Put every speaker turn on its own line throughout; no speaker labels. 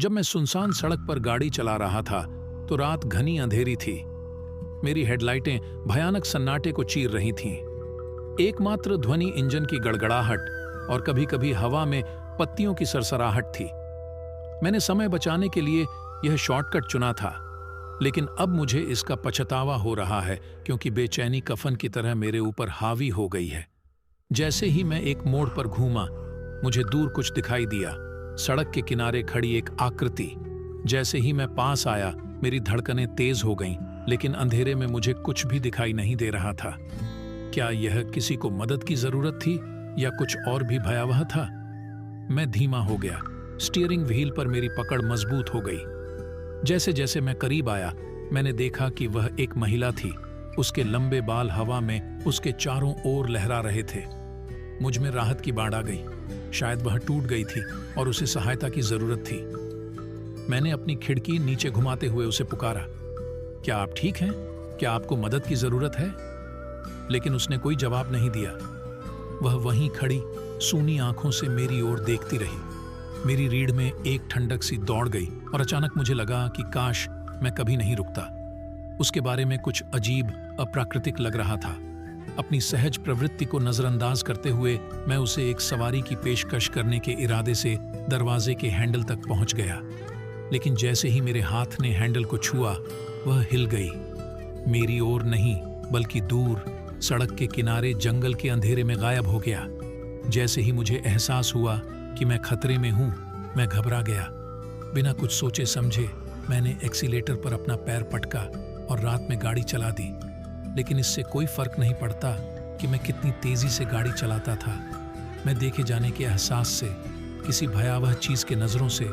जब मैं सुनसान सड़क पर गाड़ी चला रहा था तो रात घनी अंधेरी थी। मेरी हेडलाइटें भयानक सन्नाटे को चीर रही थीं। एकमात्र ध्वनि इंजन की गड़गड़ाहट और कभी-कभी हवा में पत्तियों की सरसराहट थी। मैंने समय बचाने के लिए यह शॉर्टकट चुना था, लेकिन अब मुझे इसका पछतावा हो रहा है क्योंकि बेचैनी कफन की तरह मेरे ऊपर हावी हो गई है। जैसे ही मैं एक मोड़ पर घूमा, मुझे दूर कुछ दिखाई दिया। सड़क के किनारे खड़ी एक आकृति। जैसे ही मैं पास आया, मेरी धड़कनें तेज हो गईं, लेकिन अंधेरे में मुझे कुछ भी दिखाई नहीं दे रहा था। क्या यह किसी को मदद की जरूरत थी या कुछ और भी भयावह था? मैं धीमा हो गया। स्टीयरिंग व्हील पर मेरी पकड़ मजबूत हो गई। जैसे जैसे मैं करीब आया, मैंने देखा कि वह एक महिला थी। उसके लंबे बाल हवा में उसके चारों ओर लहरा रहे थे। मुझ में राहत की बाढ़ आ गई। शायद वह टूट गई थी और उसे सहायता की जरूरत थी। मैंने अपनी खिड़की नीचे घुमाते हुए उसे पुकारा, क्या आप ठीक हैं? क्या आपको मदद की जरूरत है? लेकिन उसने कोई जवाब नहीं दिया। वह वहीं खड़ी सूनी आंखों से मेरी ओर देखती रही। मेरी रीढ़ में एक ठंडक सी दौड़ गई और अचानक मुझे लगा कि काश मैं कभी नहीं रुकता। उसके बारे में कुछ अजीब, अप्राकृतिक लग रहा था। अपनी सहज प्रवृत्ति को नजरअंदाज करते हुए मैं उसे एक सवारी की पेशकश करने के इरादे से दरवाजे के हैंडल तक पहुंच गया। लेकिन जैसे ही मेरे हाथ ने हैंडल को छुआ, वह हिल गई। मेरी ओर नहीं, बल्कि दूर सड़क के किनारे जंगल के अंधेरे में गायब हो गया। जैसे ही मुझे एहसास हुआ कि मैं खतरे में हूं, मैं घबरा गया। बिना कुछ सोचे समझे मैंने एक्सीलेटर पर अपना पैर पटका और रात में गाड़ी चला दी। लेकिन इससे कोई फर्क नहीं पड़ता कि मैं कितनी तेजी से गाड़ी चलाता था। मैं देखे जाने के एहसास से, किसी भयावह चीज के नजरों से,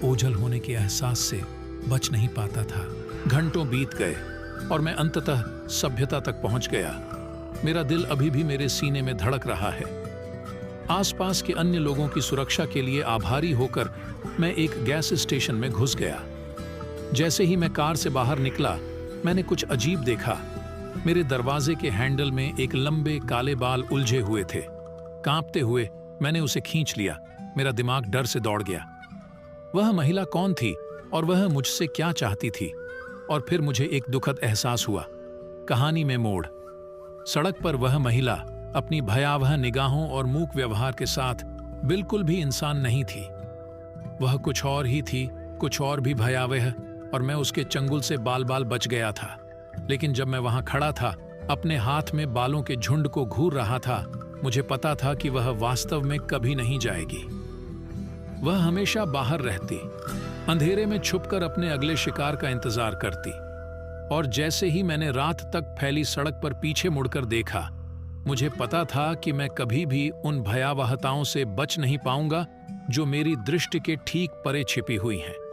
ओझल होने के एहसास से बच नहीं पाता था। घंटों बीत गए और मैं अंततः सभ्यता तक पहुंच गया। मेरा दिल अभी भी मेरे सीने में धड़क रहा है। आसपास के अन्य लोगों की सुरक्षा के लिए आभारी होकर मैं एक गैस स्टेशन में घुस गया। जैसे ही मैं कार से बाहर निकला, मैंने कुछ अजीब देखा। मेरे दरवाजे के हैंडल में एक लंबे काले बाल उलझे हुए थे। कांपते हुए मैंने उसे खींच लिया। मेरा दिमाग डर से दौड़ गया। वह महिला कौन थी और वह मुझसे क्या चाहती थी? और फिर मुझे एक दुखद एहसास हुआ। कहानी में मोड़। सड़क पर वह महिला अपनी भयावह निगाहों और मूक व्यवहार के साथ बिल्कुल भी इंसान नहीं थी। वह कुछ और ही थी, कुछ और भी भयावह, और मैं उसके चंगुल से बाल बाल बच गया था। लेकिन जब मैं वहां खड़ा था, अपने हाथ में बालों के झुंड को घूर रहा था, मुझे पता था कि वह वास्तव में कभी नहीं जाएगी। वह हमेशा बाहर रहती, अंधेरे में छुपकर अपने अगले शिकार का इंतजार करती। और जैसे ही मैंने रात तक फैली सड़क पर पीछे मुड़कर देखा, मुझे पता था कि मैं कभी भी उन भयावहताओं से बच नहीं पाऊंगा जो मेरी दृष्टि के ठीक परे छिपी हुई हैं।